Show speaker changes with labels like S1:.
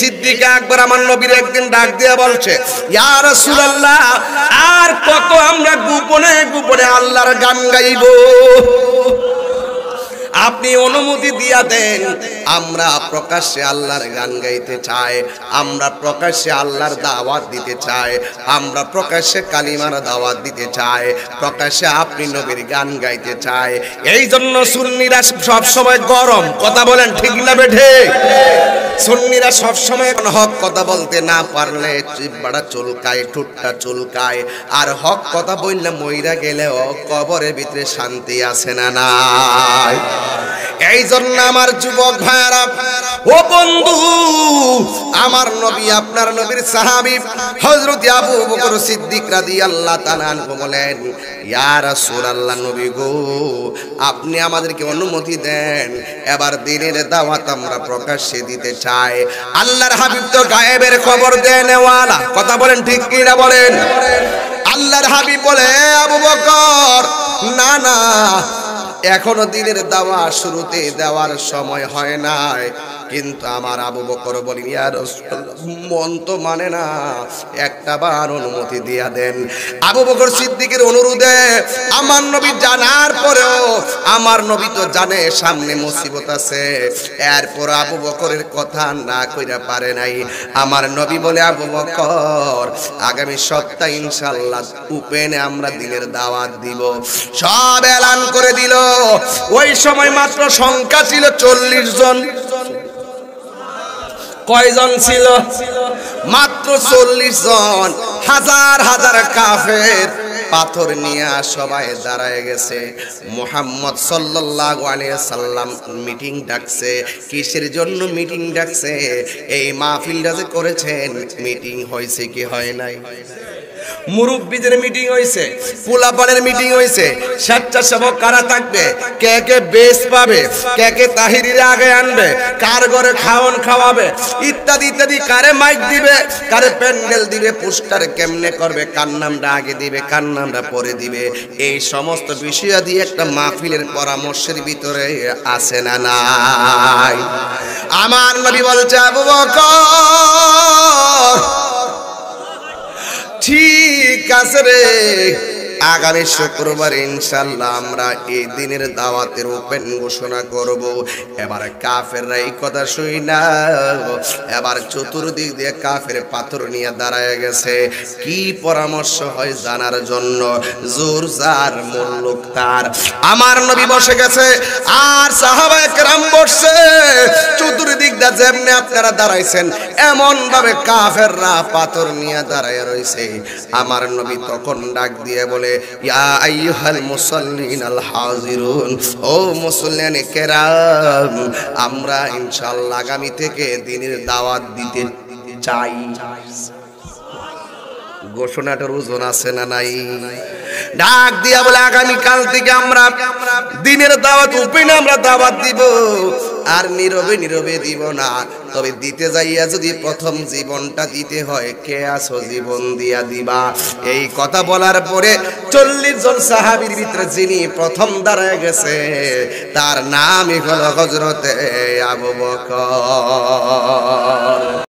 S1: সিদ্দিক আকবর আমার নবীর একদিন ডাক দিয়ে বলছে, ইয়া রাসূলুল্লাহ, আর কত আমরা গোপনে গোপনে আল্লাহর গান গাইব, আপনি অনুমতি দিয়া দেন, আমরা প্রকাশ্যে আল্লাহর গান গাইতে চাই, আমরা প্রকাশ্যে আল্লাহর দাওয়াত দিতে চাই, আমরা প্রকাশ্যে কালিমার দাওয়াত দিতে চাই, প্রকাশ্যে আপনি নবীর গান গাইতে চাই। এই জন্য সুন্নিরা সব সময় গরম, কথা বলেন ঠিক না বেঠে? সুন্নিরা সব সময় হক কথা বলতে না পারলে জিহ্বাটা চুলকায়, ঠোঁটটা চুলকায়, আর হক কথা বললে মইরা গেলেও কবরের ভিতরে শান্তি আছে না নাই? এই জন্য আমার যুবক ভাইরা, ও বন্ধু, আমার নবী আপনার নবীর সাহাবী হযরত আবু বকর সিদ্দিক রাদিয়াল্লাহু তাআলা আনহু বলেন, ইয়া রাসূলুল্লাহ, নবী গো, আপনি আমাদেরকে অনুমতি দেন, এবার দিনের দাওয়াত আমরা প্রকাশ্যে দিতে চাই। আল্লাহর হাবিব তো গায়েবের খবর দেনেওয়ালা, কথা বলেন ঠিক কি না বলেন? আল্লাহর হাবিব বলে, আবু বকর, না না, এখনো দিনের দাওয়া শুরুতে দেওয়ার সময় হয় নাই। কিন্তু আমার আবু বকর বলেন, ইয়া রাসূলুল্লাহ, মন তো মানে না, একটা বার অনুমতি দিয়া দেন। আবু বকর সিদ্দিকের অনুরোধে আমার নবী জানার পরেও, আমার নবী তো জানে সামনে মুসিবত আছে, এরপর আবু বকরের কথা না কইরা পারে নাই। আমার নবী বলে, আবু বকর, আগামী সপ্তাহে ইনশাআল্লাহ উপেনে আমরা দিনের দাওয়াত দিব। সব এলান করে দিল। ওই সময় মাত্র সংখ্যা ছিল 40 জন। কয়জন ছিল? মাত্র 40 জন। হাজার হাজার কাফের পাথর নিয়ে সবাই দাঁড়ায় গেছে। মুহাম্মদ সাল্লাল্লাহু আলাইহি সাল্লাম মিটিং ডাকছে। কিসের জন্য মিটিং ডাকছে? এই মাহফিলটা যে করেছেন, মিটিং হয়েছে কি হয় নাই? মুরব্বীদের মিটিং হয়েছে, পোলাপানের মিটিং হয়েছে, স্বেচ্ছাসেবক কারা থাকবে, কে কে বেশ পাবে, কে কে তাহিরিরে আগে আনবে, কার ঘরে খাওয়ান খাওয়াবে, ইত্যাদি ইত্যাদি, কারে মাইক দিবে, কারে প্যান্ডেল দিবে, পোস্টার কেমনে করবে, কার নামটা আগে দিবে, কার নামটা পরে দিবে, এই সমস্ত বিষয় দিয়ে একটা মাহফিলের পরামর্শের ভিতরে আছে না নাই? আমার নবী বলছে, আবু বকর, ঠিক আছে রে, আগামী শুক্রবার ইনশাআল্লাহ আমরা এই দিনের দাওয়াতের ওপেন ঘোষণা করব। এবার কাফেররা এই কথা শুই না, এবার চতুর্দিক দিয়ে কাফের পাথর নিয়ে দাঁড়ায় গেছে। কি পরামর্শ হয় জানার জন্য, জোর যার মুল্লুক তার। আমার নবী বসে গেছে আর সাহাবায়ে কেরাম বসছে। চতুর্দিক দিয়ে যেমনি আপনারা দাঁড়াইছেন, এমন ভাবে কাফেররা পাথর নিয়ে দাঁড়ায় রইছে। আমার নবী তখন ডাক দিয়ে বলে, ইয়া আইয়ুহাল মুসাল্লিনাল হাজিরুন, ও মুসল্লিয়ানে কেরাম, আমরা ইনশাআল্লাহ আগামী থেকে দ্বীনের দাওয়াত দিতে চাই। ঘোষণাটার ওজন আছে না নাই? ডাক দিয়া বলে, আগামী কাল থেকে আমরা দ্বীনের দাওয়াত ওপেনে আমরা দাওয়াত দিব, আর নীরবে নীরবে দিব না। তবে দিতে যাইয়া যদি প্রথম জীবনটা দিতে হয়, কে আসো জীবন দিয়া দিবা। এই কথা বলার পরে 40 জন সাহাবীর ভিতরে যিনি প্রথম দাঁড়ায় গেছে, তার নামই হলো হযরতে আবু বকর।